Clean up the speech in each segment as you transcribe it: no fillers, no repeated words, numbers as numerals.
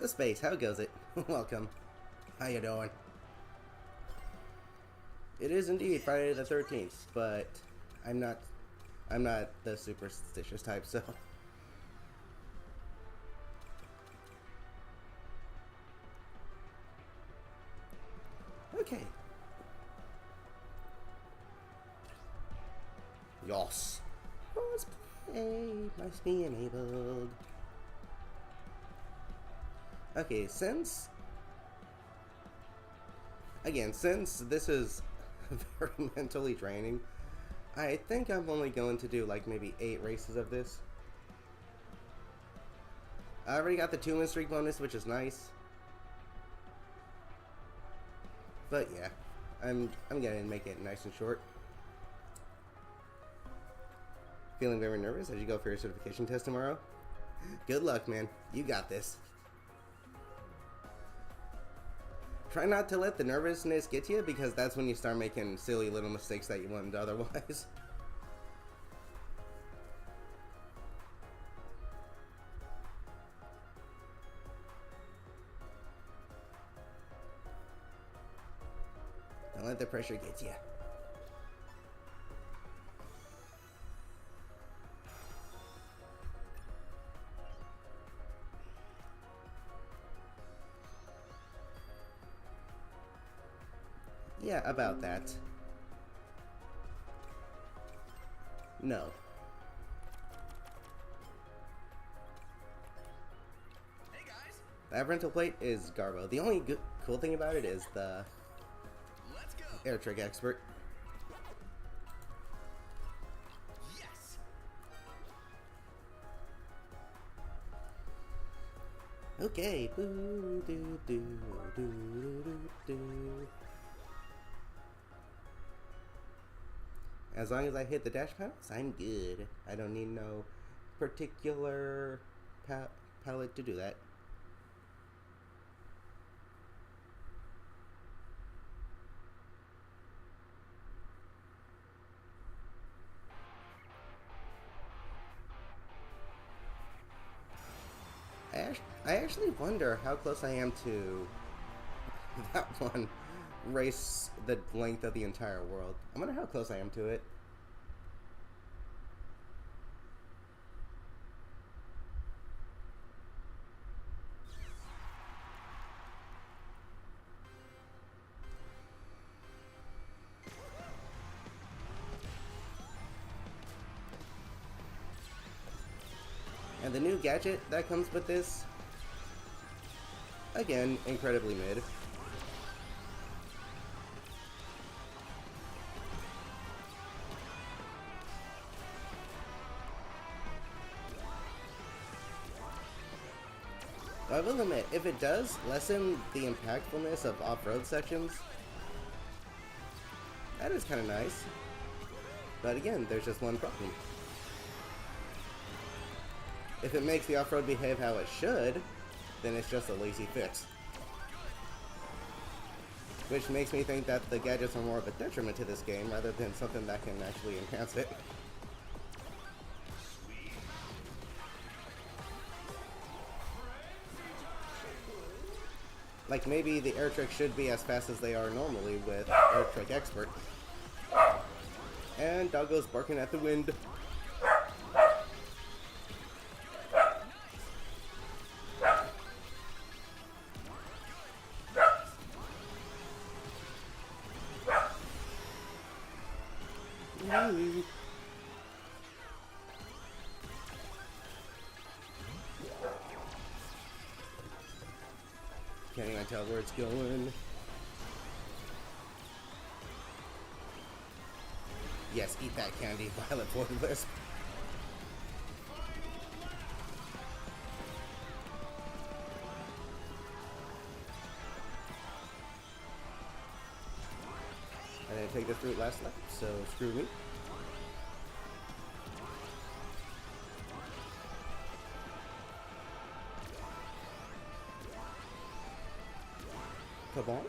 So Space, how goes it? Welcome. How you doing? It is indeed Friday the 13th, but I'm not the superstitious type, so. Okay. Yos. Crossplay must be enabled. Okay, since this is very mentally draining, I think I'm only going to do like maybe 8 races of this. I already got the 2-win streak bonus, which is nice. But yeah, I'm gonna make it nice and short. Feeling very nervous as you go for your certification test tomorrow? Good luck, man. You got this. Try not to let the nervousness get to you, because that's when you start making silly little mistakes that you wouldn't otherwise. Don't let the pressure get to you. Yeah, about that. No. Hey guys. That rental plate is Garbo. The only cool thing about it is the Let's go. air trick expert. Yes. Okay. Boo, doo, doo, doo, doo, doo. As long as I hit the dash panels, I'm good. I don't need no particular palette to do that. I actually wonder how close I am to that one race the length of the entire world. I wonder how close I am to it. And the new gadget that comes with this, again, incredibly mid. I will admit, if it does lessen the impactfulness of off-road sections, that is kind of nice. But again, there's just one problem. If it makes the off-road behave how it should, then it's just a lazy fix. Which makes me think that the gadgets are more of a detriment to this game rather than something that can actually enhance it. Like, maybe the air tricks should be as fast as they are normally with Air Trick Expert. And Doggo's barking at the wind. Can't even tell where it's going. Yes, eat that candy, Violet Voidlisp. I didn't take this route last lap, so screw me. Kabonk.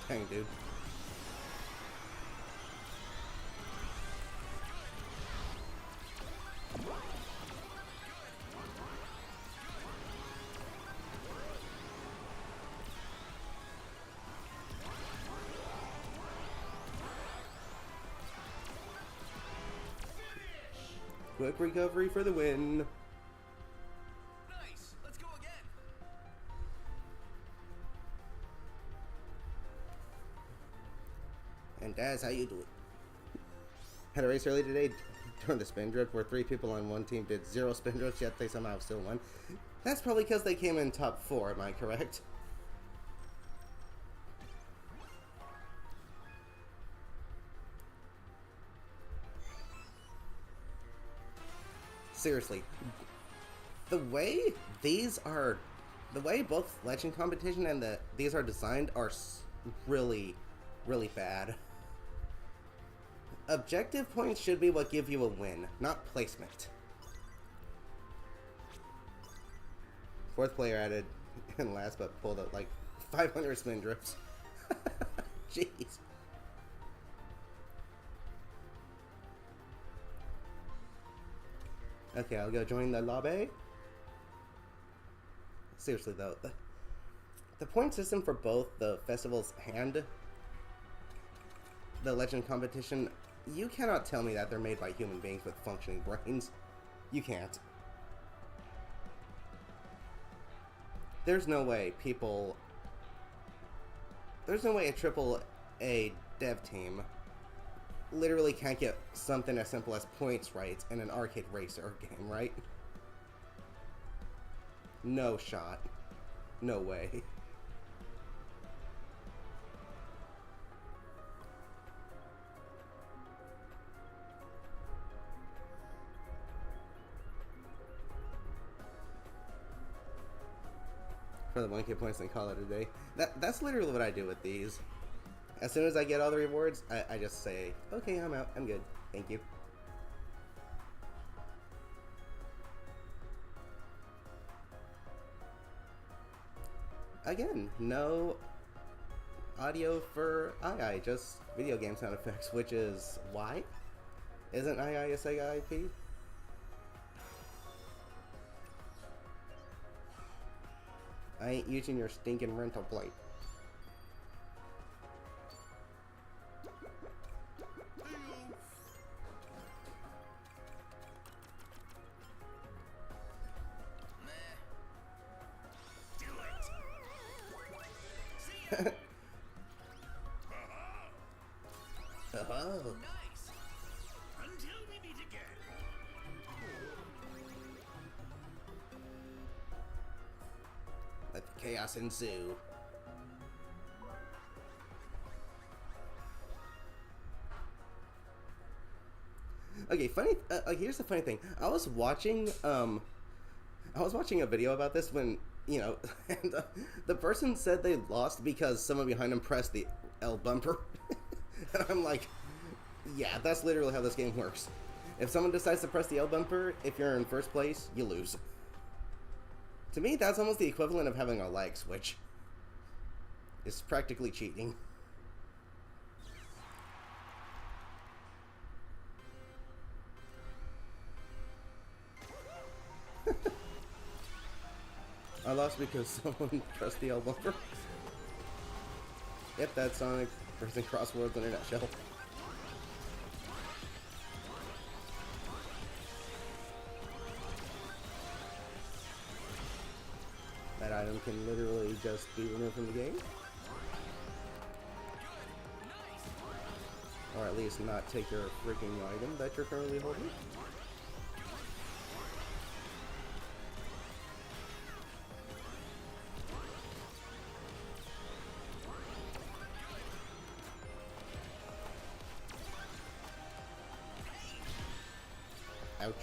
Dang, dude. Quick recovery for the win. Nice. Let's go again. And that's how you do it. Had a race early today during the spin drift where 3 people on one team did 0 spin drifts, yet they somehow still won. That's probably because they came in top 4, am I correct? Seriously, the way both legend competition and these are designed are really, really bad. Objective points should be what give you a win, not placement. 4th player added, and last but pulled out like 500 spin drifts. Jeez. Okay, I'll go join the lobby. Seriously though, the point system for both the festivals and the legend competition, you cannot tell me that they're made by human beings with functioning brains. You can't. There's no way a triple A dev team literally can't get something as simple as points right in an arcade racer game, right? No shot. No way. For the 1K points and call it a day. That's literally what I do with these. As soon as I get all the rewards, I just say, okay, I'm out. I'm good. Thank you. Again, no audio for II, just video game sound effects, which is why? Isn't II a Sega IP? I ain't using your stinking rental plate. Oh. Nice. Until we meet again. Let the chaos ensue. Okay, here's the funny thing. I was watching a video about this when, and the person said they lost because someone behind them pressed the L bumper. And I'm like, yeah, that's literally how this game works. If someone decides to press the L bumper, if you're in first place, you lose. To me, that's almost the equivalent of having a lag switch. It's practically cheating. I lost because someone pressed the L bumper. Yep, that's Sonic versus CrossWorlds in a nutshell. That item can literally just be removed from the game. Or at least not take your freaking item that you're currently holding. Ouch.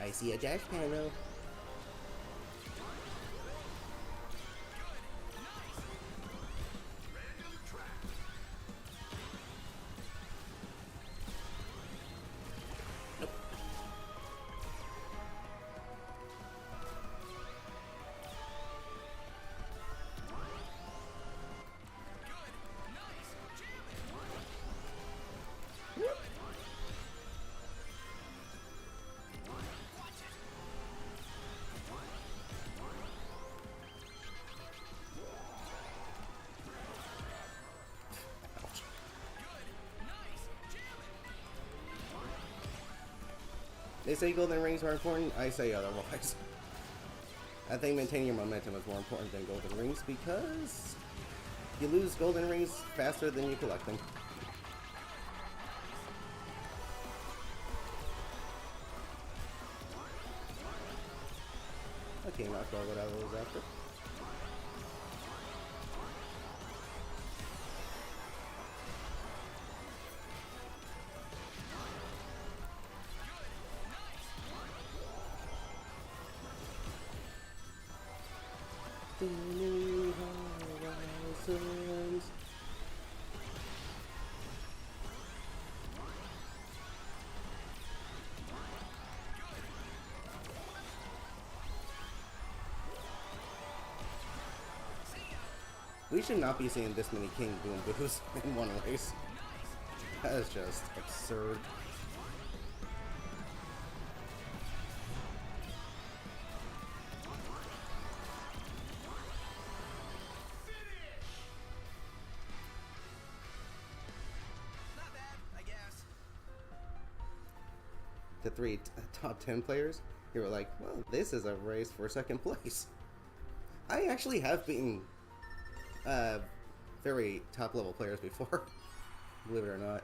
I see a dash panel. Nope. They say golden rings are important. I say otherwise. I think maintaining your momentum is more important than golden rings because you lose golden rings faster than you collect them. Okay, not sure what I was after. New horizons. We should not be seeing this many King Boom Boos in one race. That is just absurd. Not bad, I guess. The three top 10 players, you were like, well, this is a race for second place. I actually have beaten very top level players before, believe it or not.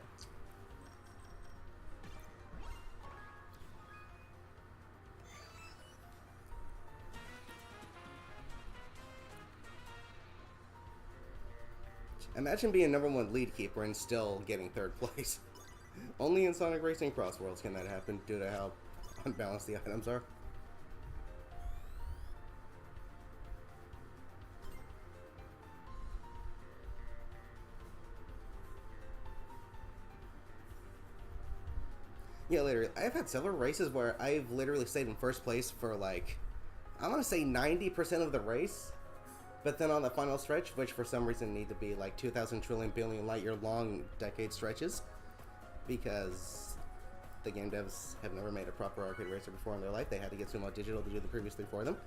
Imagine being #1 lead keeper and still getting 3rd place. Only in Sonic Racing CrossWorlds can that happen due to how unbalanced the items are. Yeah, literally. I've had several races where I've literally stayed in 1st place for like, I want to say 90% of the race. But then on the final stretch, which for some reason need to be like 2,000 trillion billion light year long decade stretches, because the game devs have never made a proper arcade racer before in their life. They had to get Sumo Digital to do the previous 3 for them.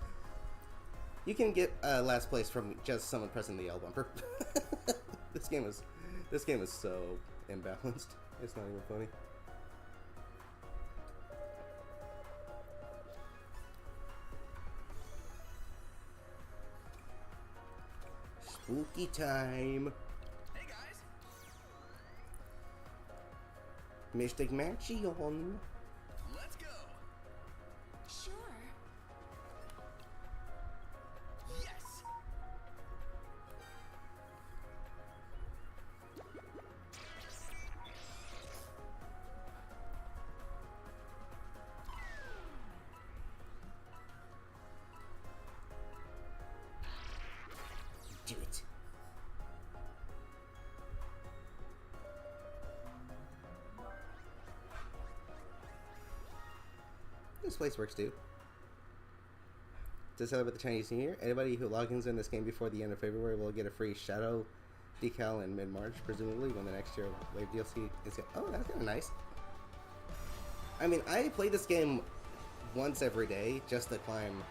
You can get last place from just someone pressing the L bumper. This game is so imbalanced. It's not even funny. Spooky time. Hey guys. Mystic Mansion. Let's go. Sure. Yes. Do it. This place works too. To celebrate the Chinese New Year, anybody who logins in this game before the end of February will get a free Shadow decal in mid-March, presumably when the next year Wave DLC is hit. Oh, that's kind of nice. I mean, I play this game once every day just to climb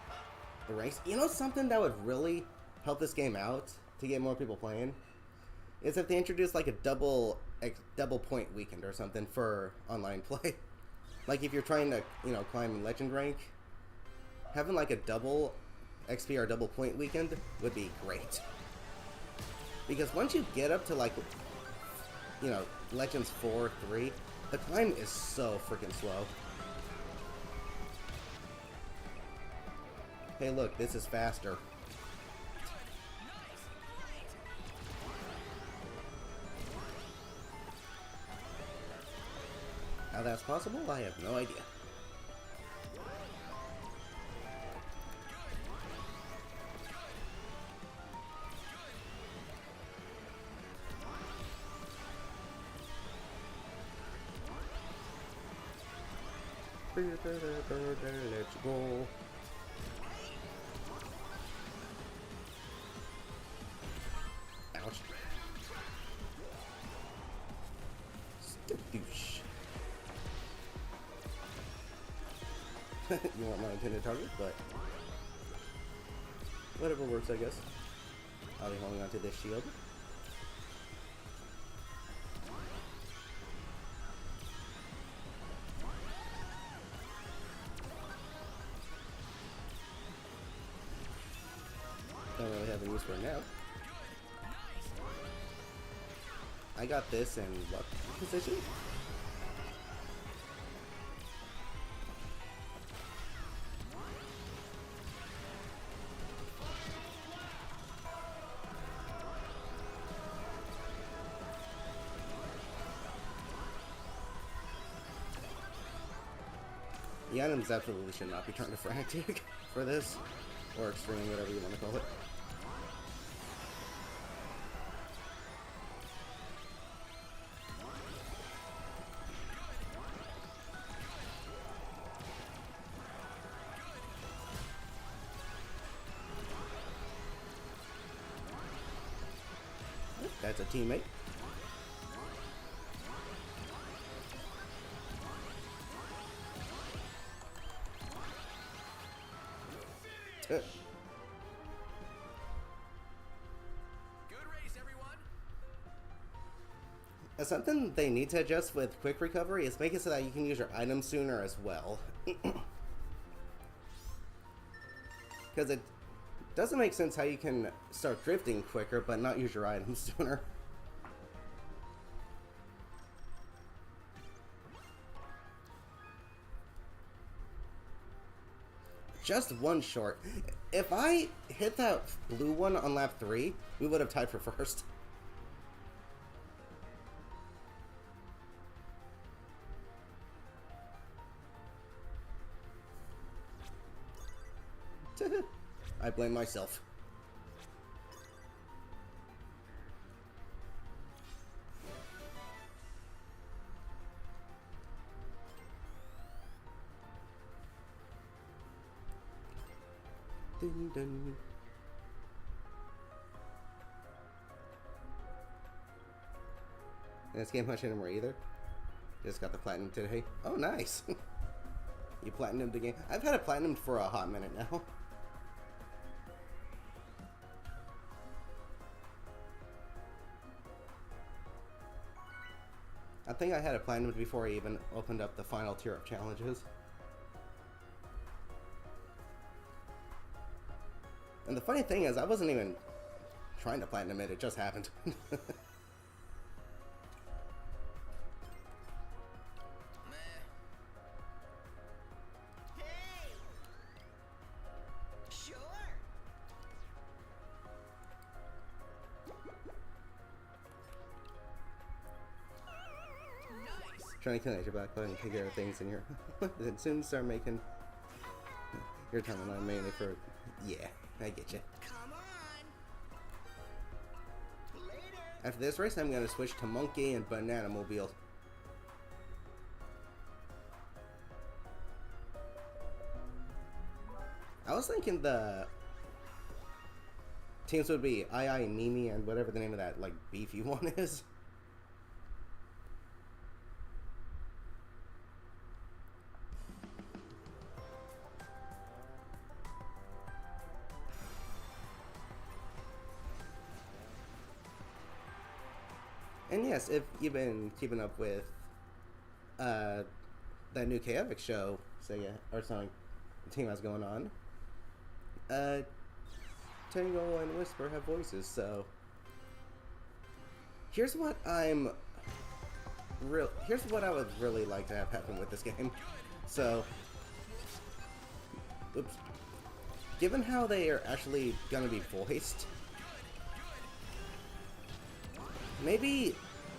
the ranks. You know something that would really help this game out to get more people playing? Is if they introduce like a double point weekend or something for online play. Like if you're trying to, you know, climb legend rank, having like a double XP or double point weekend would be great. Because once you get up to like, you know, Legends 4, 3, the climb is so freaking slow. Hey look, this is faster. How that's possible, I have no idea. Let's go. Ouch. Douche. You want my intended target, but whatever works, I guess. I'll be holding on to this shield. having use for it now. I got this in what position? The items absolutely should not be turned to frantic for this, or extreme, whatever you want to call it. That's a teammate. Good race, everyone. Something they need to adjust with quick recovery is make it so that you can use your items sooner as well. Because it doesn't make sense how you can start drifting quicker but not use your items sooner. Just one short. If I hit that blue one on lap 3, we would have tied for first. I blame myself. Dun, dun. This game much anymore either. Just got the platinum today. Oh, nice. You platinumed the game. I've had it platinumed for a hot minute now. I think I had it platinumed before I even opened up the final tier of challenges. And the funny thing is, I wasn't even trying to platinum it, it just happened. Meh. Hey! Sure. Nice. Trying to connect your back button and take care of things in your... Then soon start making your timeline mainly for... Yeah, I get you. Come on. Later. After this race, I'm going to switch to Monkey and Banana Mobile. I was thinking the teams would be I and Mimi and whatever the name of that, like, beefy one is. And yes, if you've been keeping up with that new Chaotic show, Sega or Sonic team has going on, Tango and Whisper have voices, so here's what here's what I would really like to have happen with this game. So, oops. Given how they are actually gonna be voiced, maybe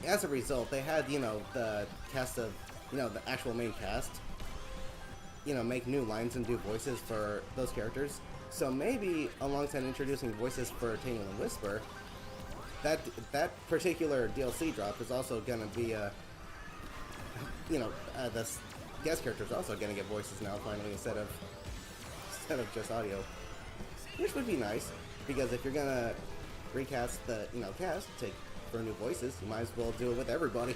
as a result, they had, you know, the cast of, you know, the actual main cast, you know, make new lines and do voices for those characters. So maybe alongside introducing voices for Tangle and Whisper, that particular DLC drop is also gonna be you know, the guest characters are also gonna get voices now finally instead of just audio, which would be nice because if you're gonna recast the, you know, cast, take for new voices, you might as well do it with everybody.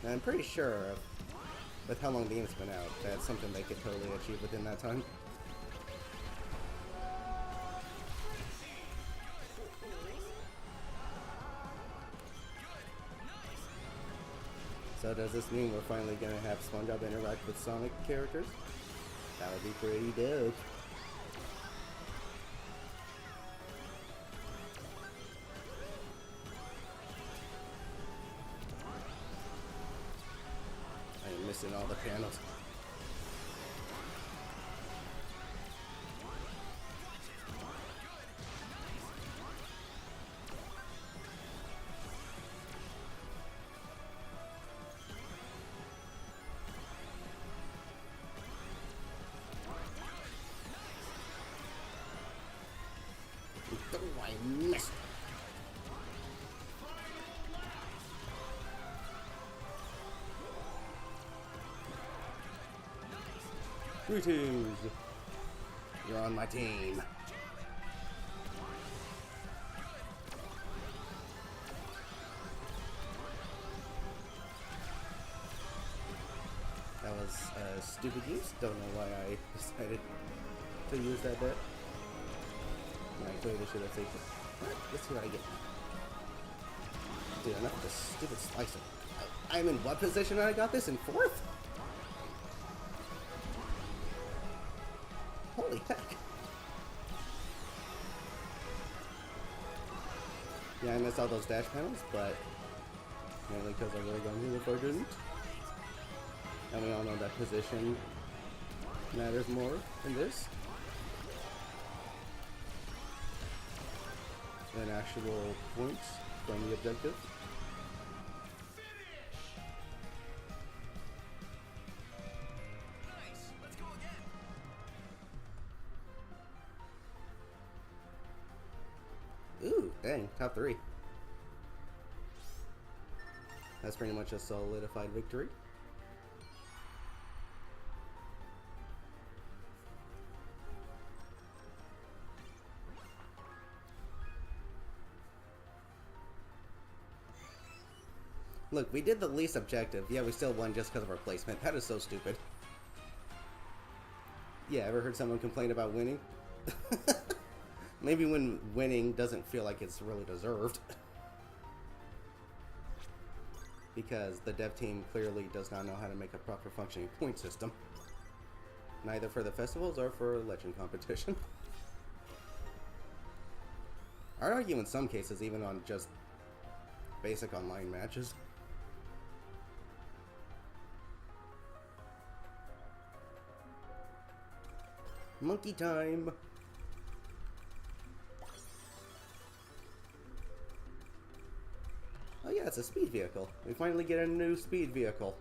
And I'm pretty sure with how long the game's been out, that's something they could totally achieve within that time. So does this mean we're finally gonna have SpongeBob interact with Sonic characters? That would be pretty dope. juice in all the panels. Oh, I missed. Greetings. You're on my team. That was a stupid use. Don't know why I decided to use that bit. I clearly should have saved it. But let's see what I get. Dude, enough of this stupid slicer. I'm in what position I got this? In 4th? Holy heck. Yeah, I missed all those dash panels, but mainly because I really got here if I didn't. And we all know that position matters more in this than actual points from the objective. Nice. Let's go again. Ooh, dang, top 3. That's pretty much a solidified victory. Look, we did the least objective. Yeah, we still won just because of our placement. That is so stupid. Yeah, ever heard someone complain about winning? Maybe when winning doesn't feel like it's really deserved. Because the dev team clearly does not know how to make a proper functioning point system. Neither for the festivals or for legend competition. I'd argue in some cases even on just basic online matches. Monkey time! Oh yeah, it's a speed vehicle. We finally get a new speed vehicle.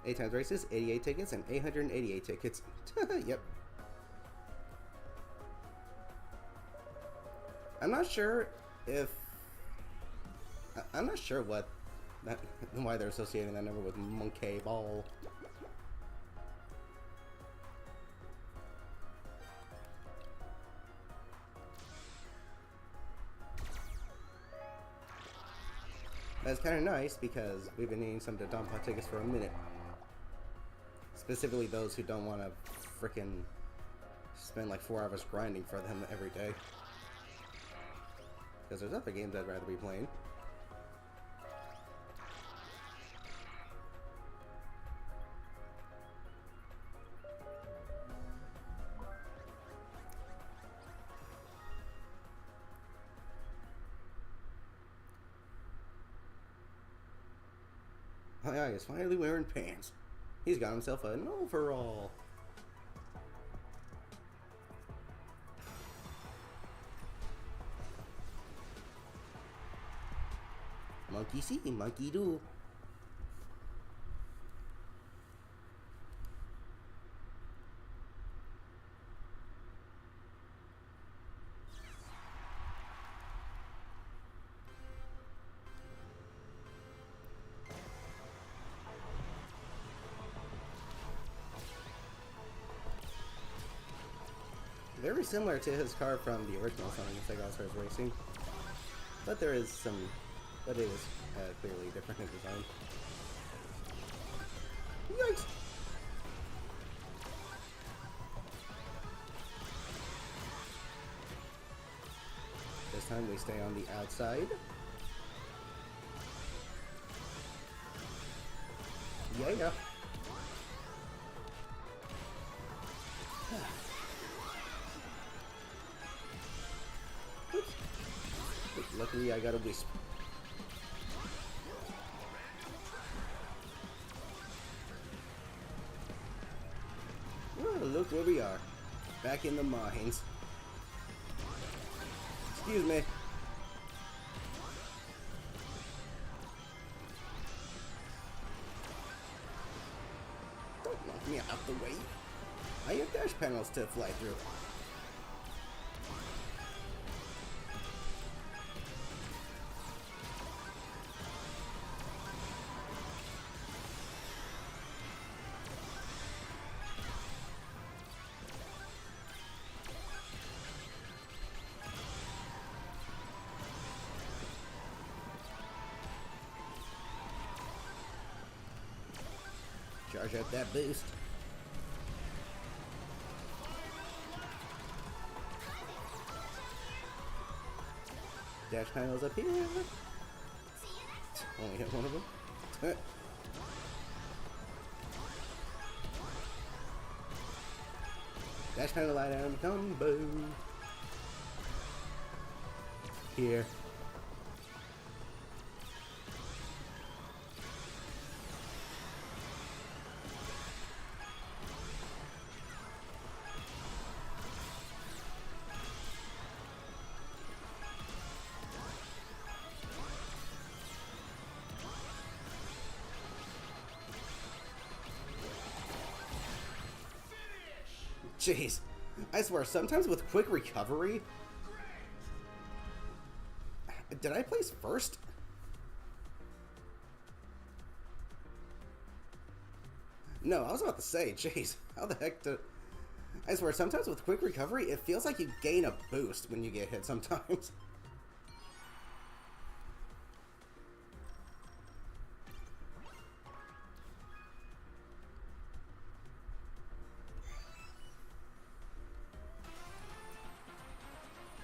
Eight times races, 88 tickets, and 888 tickets. Yep. I'm not sure if... I'm not sure what... why they're associating that number with Monkey Ball. That's kind of nice because we've been needing some Dodonpa tickets for a minute. Specifically those who don't want to frickin' spend like 4 hours grinding for them every day. Because there's other games I'd rather be playing. Oh yeah, he's finally wearing pants. He's got himself an overall. Monkey see, monkey do. Very similar to his car from the original Sonic Sega All-Stars Racing, but there is some, but it is clearly different in design. Yikes! This time we stay on the outside. Yeah. Luckily, I got a wisp. Oh, look where we are. Back in the mines. Excuse me. Don't knock me out the way. I have dash panels to fly through. Charge up that boost. Dash panels up here. Only hit one of them. Dash panel light down combo. Here. Jeez, I swear, sometimes with quick recovery... Did I place first? No, I was about to say, jeez, how the heck did... I swear, sometimes with quick recovery, it feels like you gain a boost when you get hit sometimes.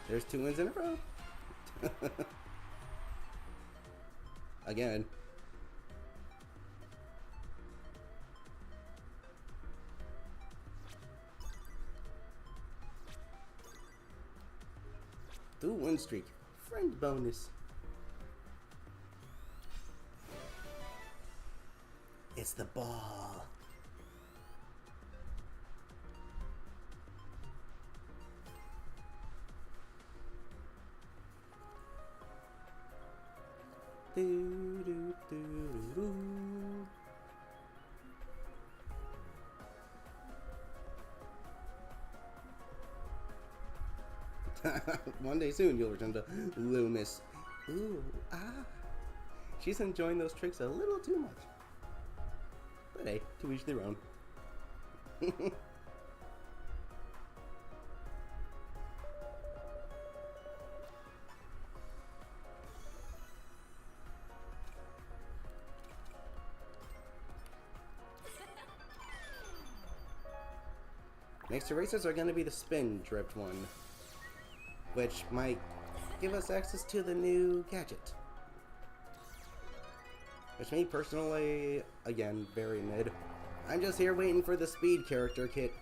There's 2 wins in a row. Again. Two win streak. Friend bonus. It's the ball. Do, do, do, do, do. One day soon you'll return to Loomis. Ooh, ah. She's enjoying those tricks a little too much. But hey, to each their own. Next erasers are going to be the spin dripped one, which might give us access to the new gadget. Which me personally, again, very mid. I'm just here waiting for the speed character kit.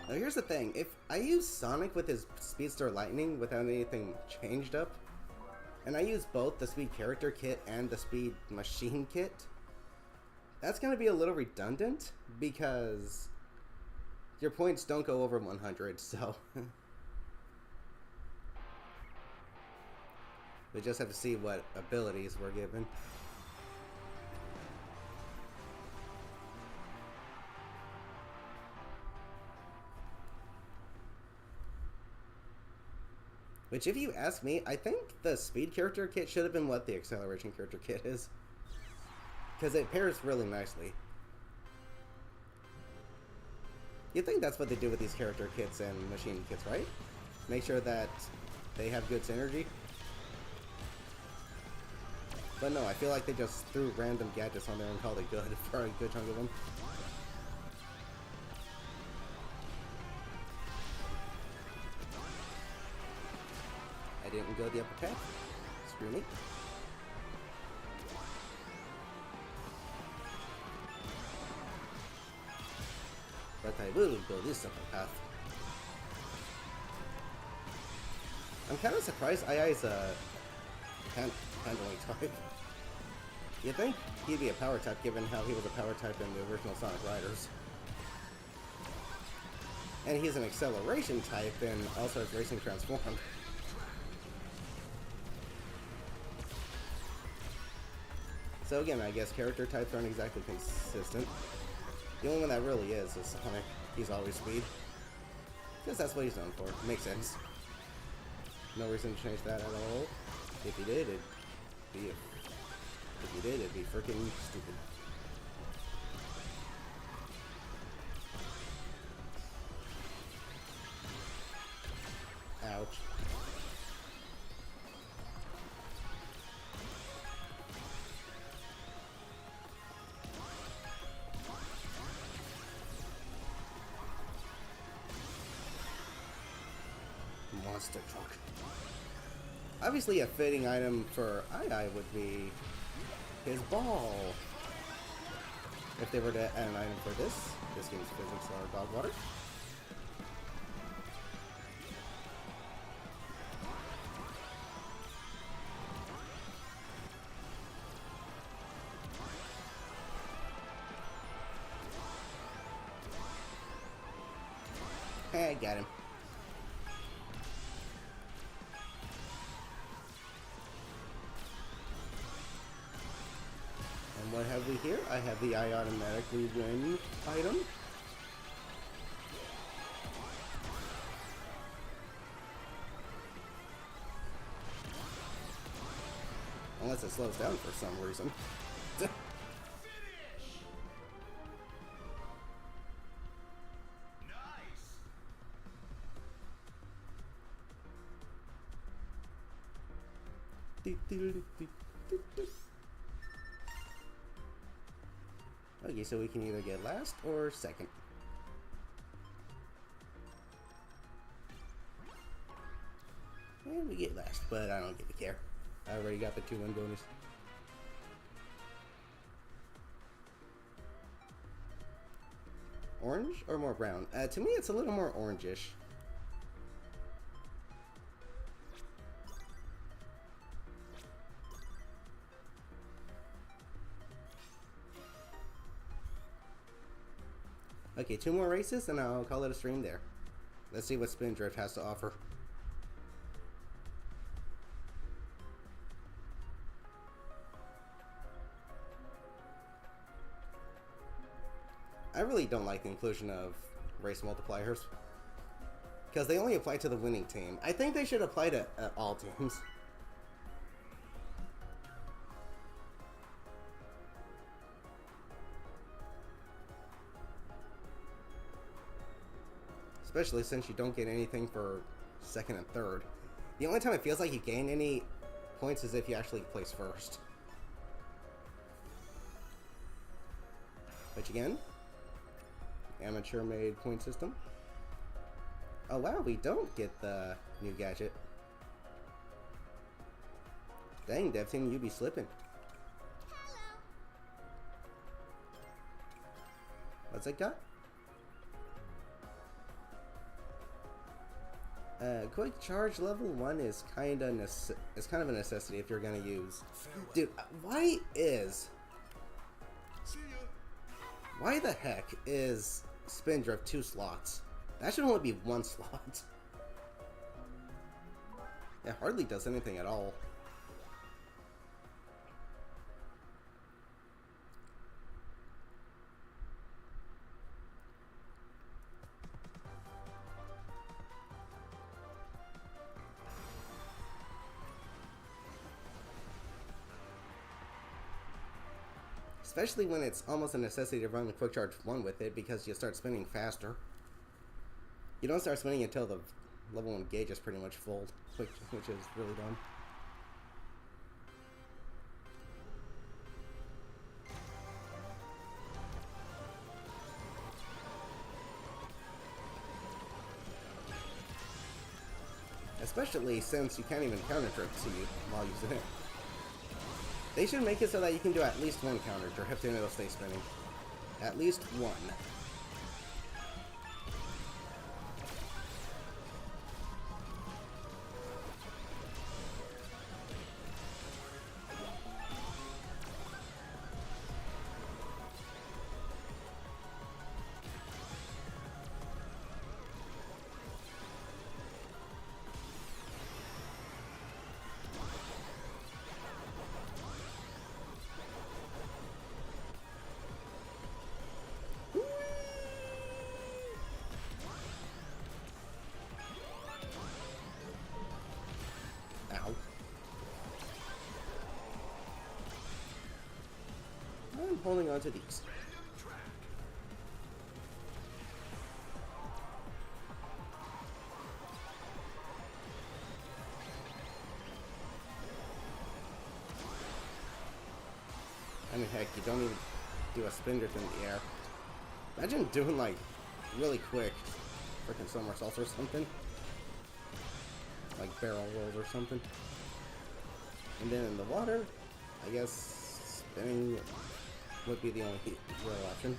Now here's the thing, if I use Sonic with his Speedster Lightning without anything changed up, and I use both the Speed Character Kit and the Speed Machine Kit, that's going to be a little redundant, because your points don't go over 100, so... we just have to see what abilities we're given. Which, if you ask me, I think the Speed Character Kit should have been what the Acceleration Character Kit is. Because it pairs really nicely. You'd think that's what they do with these character kits and machine kits, right? Make sure that they have good synergy. But no, I feel like they just threw random gadgets on there and called it good for a good chunk of them. I didn't go the upper path. Screw me. but I will go this other path. I'm kind of surprised AI's handling type. You'd think he'd be a power type given how he was a power type in the original Sonic Riders. And he's an acceleration type in All-Stars Racing Transformed. So again, I guess character types aren't exactly consistent. The only one that really is Sonic. He's always speed. Because that's what he's known for. Makes sense. No reason to change that at all. If he did, it'd be freaking stupid. Ouch. Monster truck. Obviously, a fitting item for II would be his ball. If they were to add an item for this game's physics are dog water. Hey, got him. And what have we here? I have the I automatically win item. Unless it slows down for some reason. Okay, so we can either get last or second. And we get last, but I don't really care. I already got the 2-1 bonus. Orange or more brown? To me, it's a little more orangish. Okay, 2 more races and I'll call it a stream there. Let's see what Spin Drift has to offer. I really don't like the inclusion of race multipliers, because they only apply to the winning team. I think they should apply to all teams. Especially since you don't get anything for second and third. The only time it feels like you gain any points is if you actually place first. Which again, amateur made point system. Oh wow, we don't get the new gadget. Dang, Dev Team, you be slipping. What's it got? Quick charge level 1 is kind of a necessity if you're gonna use. Dude, why the heck is Spin Drift 2 slots? That should only be 1 slot. It hardly does anything at all. Especially when it's almost a necessity to run the Quick Charge 1 with it, because you start spinning faster. You don't start spinning until the level 1 gauge is pretty much full, which is really dumb. Especially since you can't even counter drift to you while using it. They should make it so that you can do at least 1 counter drift and it'll stay spinning. At least 1. holding on to these. I mean, heck, you don't even do a spin drift in the air. Imagine doing, like, really quick freaking somersaults or something. Like barrel rolls or something. And then in the water, I guess spinning would be the only real option.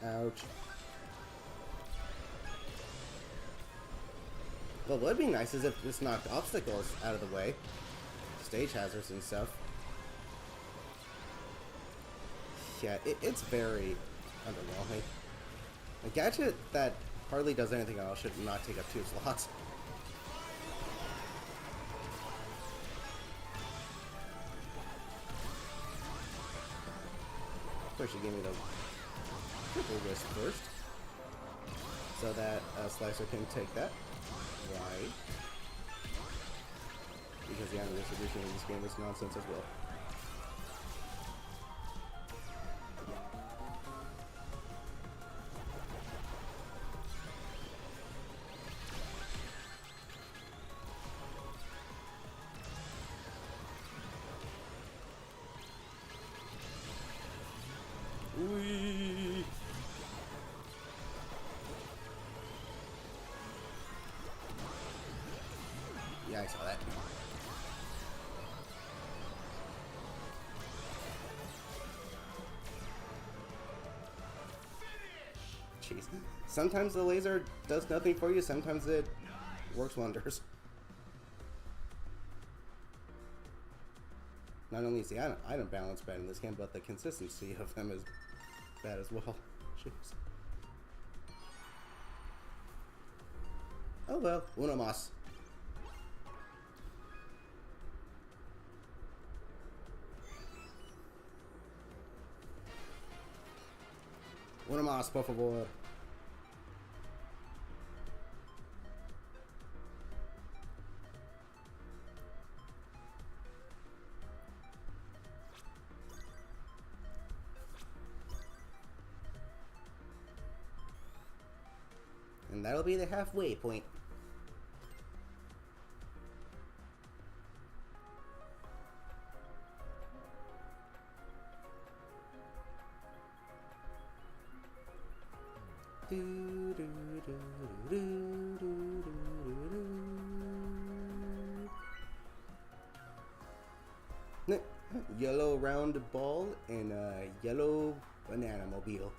Ouch. What would be nice is if this knocked obstacles out of the way. Stage hazards and stuff. Yeah, it's very underwhelming. A gadget that hardly does anything else should not take up 2 slots. Of course, you gave me the triple wrist first, so that Slicer can take that. Right. Because the item distribution in this game is nonsense as well. Whee! Yeah, I saw that. Jeez. Sometimes the laser does nothing for you, sometimes it works wonders. Not only is the item balance bad in this game, but the consistency of them is bad as well. Jeez. Oh well, uno más. Uno más, por favor. And that'll be the halfway point. Yellow round ball and a yellow banana mobile.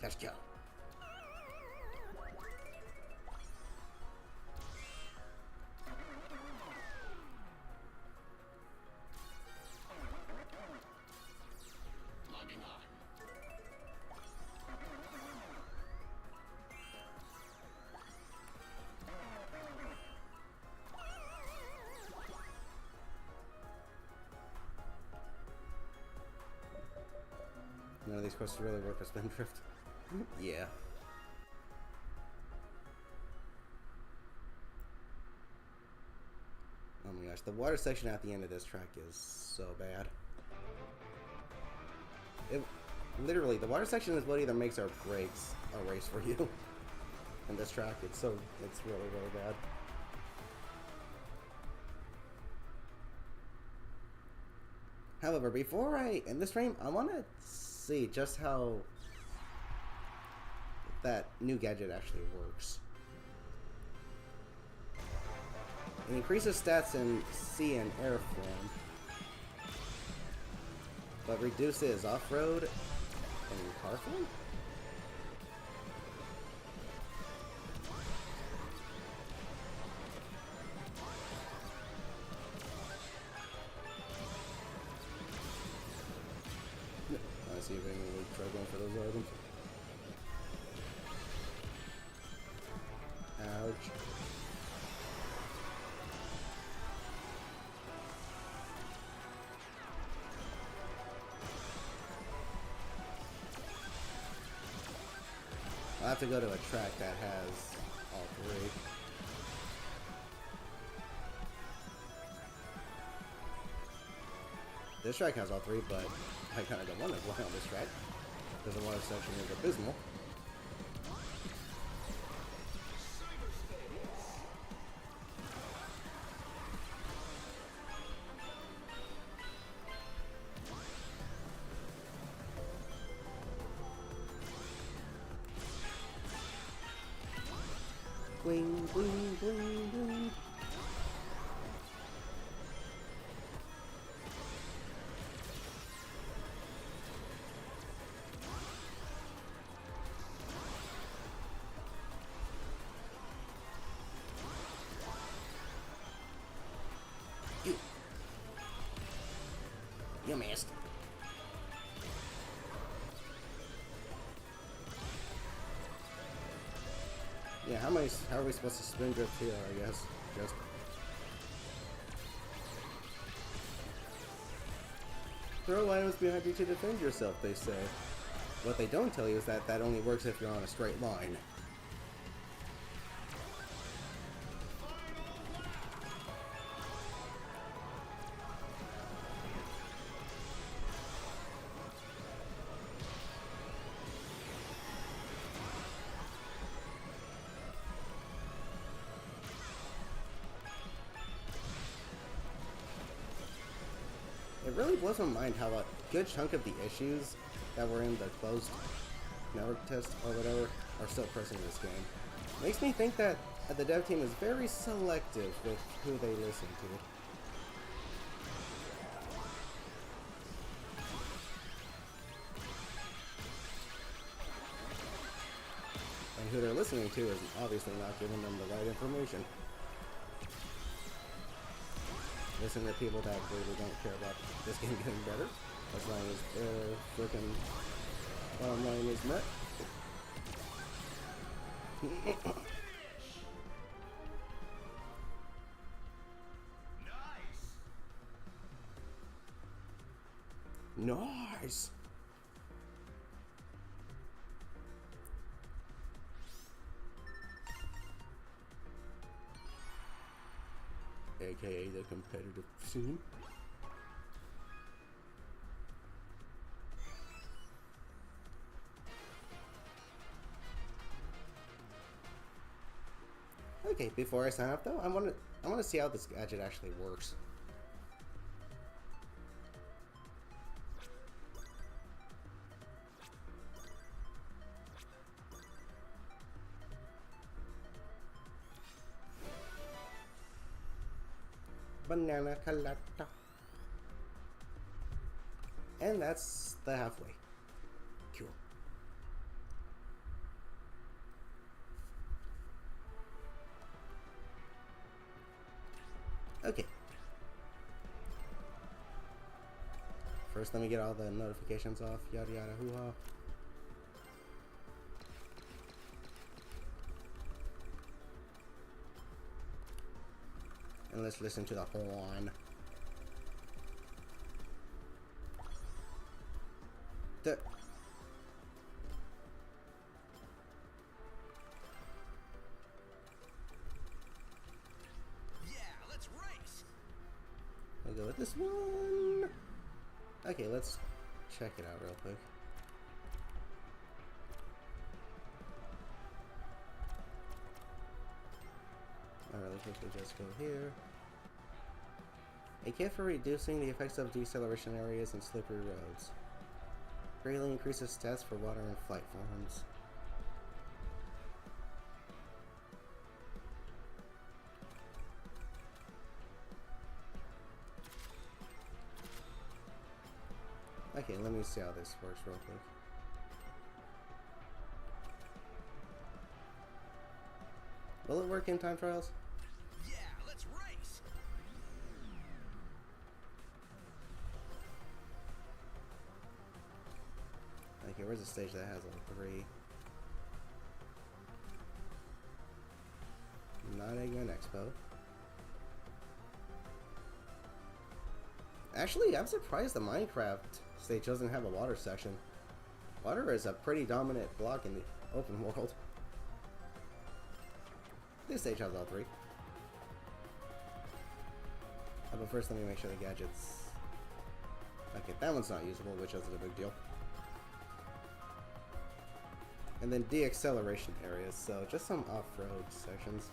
Let's go. None of these quests really work for Spindrift. Yeah. Oh my gosh, the water section at the end of this track is so bad. Literally, the water section is what either makes or breaks a race for you. In this track, it's really, really bad. However, before I end this stream, I want to see just how that new gadget actually works. It increases stats in sea and air form, but reduces off-road and car form? I see if anyone would try going for those items. charge. I'll have to go to a track that has all three. This track has all three, but I kind of don't want to play on this track because the water section is abysmal. Bling, bling, bling, bling. You missed. Yeah, how are we supposed to spin drift here, I guess? Just throw items behind you to defend yourself, they say. What they don't tell you is that that only works if you're on a straight line. It really blows my mind how a good chunk of the issues that were in the closed network test or whatever are still present in this game. Makes me think that the dev team is very selective with who they listen to. And who they're listening to is obviously not giving them the right information. Listen to people that really don't care about this game getting better, as long as their frickin' bottom line is met. Nice! AKA the competitive scene. Okay, before I sign up though, I want to see how this gadget actually works. Banana colada. And that's the halfway. Cool. Okay. First, let me get all the notifications off. Yada yada hoo ha. And let's listen to the horn. The Yeah, let's race. I'll go with this one. Okay, let's check it out real quick. Alright, let's quickly just go here. A kit for reducing the effects of deceleration areas and slippery roads. Greatly increases stats for water and flight forms. Okay, let me see how this works real quick. Will it work in time trials? Yeah, let's race. Okay, where's the stage that has all three? Not Eggman Expo. Actually, I'm surprised the Minecraft stage doesn't have a water section. Water is a pretty dominant block in the open world. This stage has all three. But first, let me make sure the gadgets... Okay, that one's not usable, which isn't a big deal. And then de-acceleration areas, so just some off-road sections.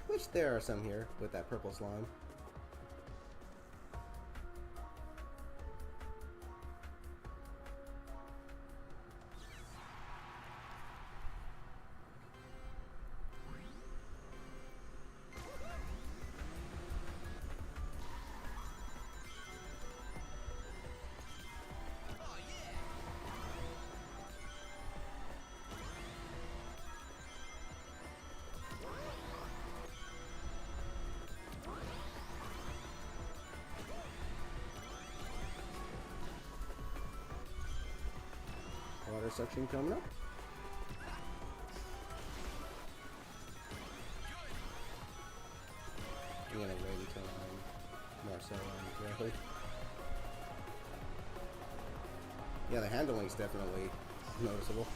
Which there are some here with that purple slime. Water section coming up. I'm gonna wait until I'm more so on the road. Yeah, the handling's definitely noticeable.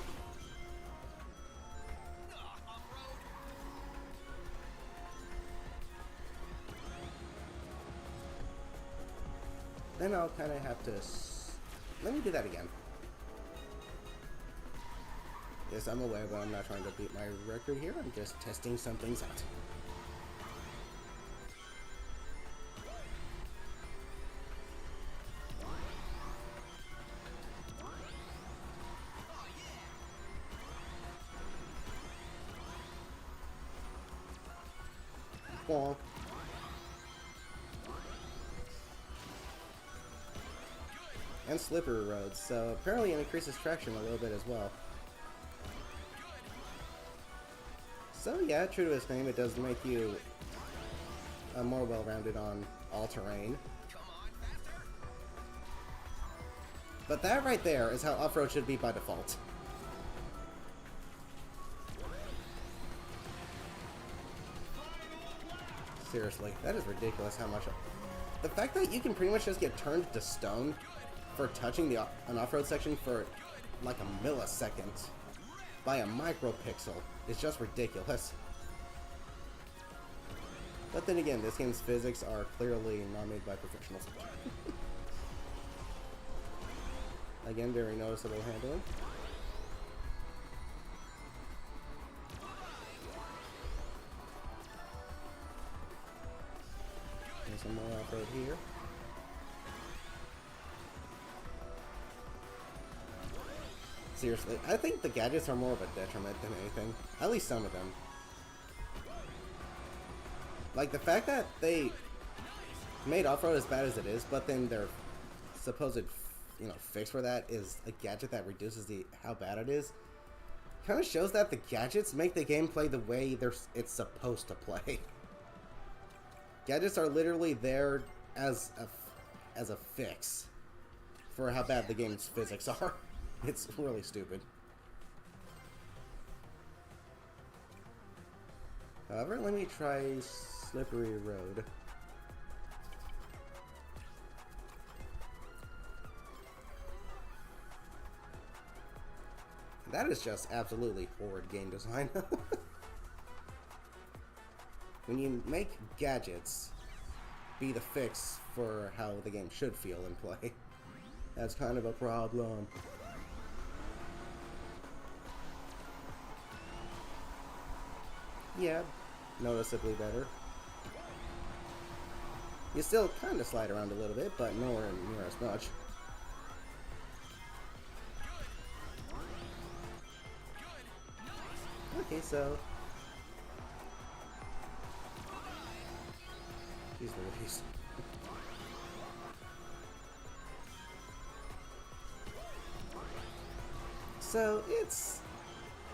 Then I'll kind of have to... Let me do that again. Yes, I'm aware, but I'm not trying to beat my record here. I'm just testing some things out. Bonk. And slippery roads, so apparently it increases traction a little bit as well. So yeah, true to its name, it does make you more well-rounded on all terrain. But that right there is how off-road should be by default. Seriously, that is ridiculous how much... The fact that you can pretty much just get turned to stone for touching an off-road section for like a millisecond by a micropixel is just ridiculous. But then again, this game's physics are clearly not made by professionals. Again, very noticeable handling. There's some more off-road here. Seriously, I think the gadgets are more of a detriment than anything. At least some of them. Like, the fact that they made off-road as bad as it is, but then their supposed, fix for that is a gadget that reduces how bad it is, kind of shows that the gadgets make the game play the way it's supposed to play. Gadgets are literally there as a fix for how bad the game's physics are. It's really stupid. However, let me try Slippery Road. That is just absolutely horrid game design. When you make gadgets be the fix for how the game should feel and play, that's kind of a problem. Yeah, noticeably better. You still kind of slide around a little bit, but nowhere near as much. Okay, so... Jeez Louise. So, it's...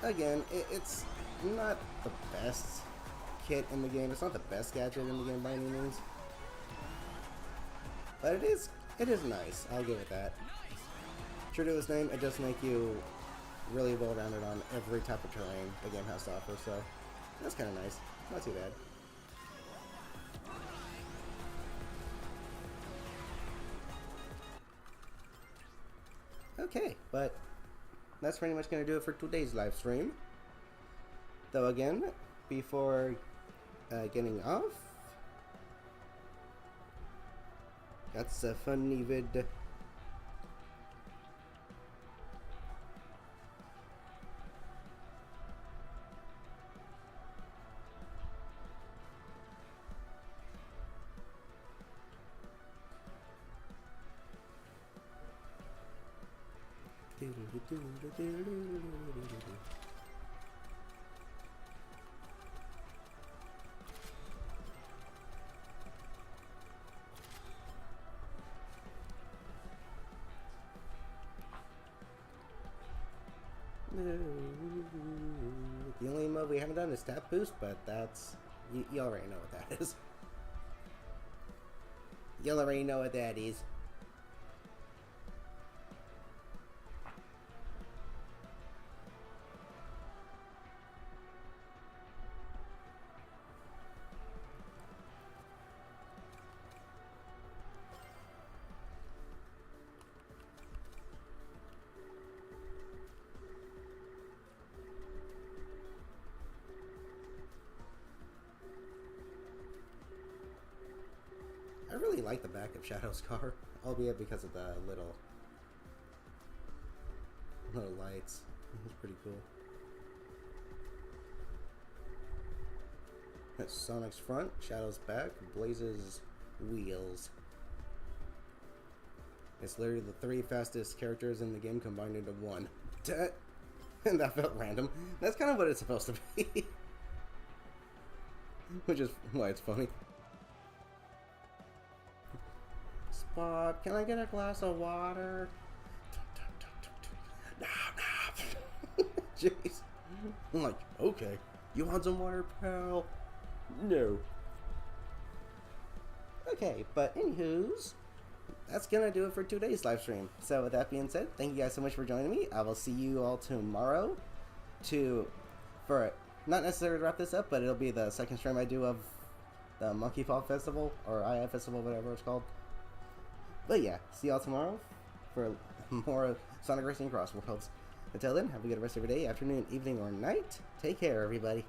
Again, it's not the best kit in the game. It's not the best gadget in the game by any means. But it is nice. I'll give it that. True to its name, it does make you really well rounded on every type of terrain the game has to offer, so that's kind of nice. Not too bad. Okay, but that's pretty much going to do it for today's live stream. Though again, before getting off, that's a funny vid. The only mode we haven't done is stat boost, but that's you already know what that is. You already know what that is. I really like the back of Shadow's car, albeit because of the little lights. It's pretty cool. That's Sonic's front, Shadow's back, Blaze's wheels. It's literally the 3 fastest characters in the game combined into one. And that felt random. That's kind of what it's supposed to be. Which is why it's funny. Spot, can I get a glass of water? No. Jeez. I'm like, okay. You want some water, pal? No. Okay, but anywho's, that's gonna do it for today's live stream. So with that being said, thank you guys so much for joining me. I will see you all tomorrow for not necessarily to wrap this up, but it'll be the second stream I do of the Monkey Fall Festival, or II Festival, whatever it's called. But yeah, see y'all tomorrow for more of Sonic Racing CrossWorlds. Until then, have a good rest of your day, afternoon, evening, or night. Take care, everybody.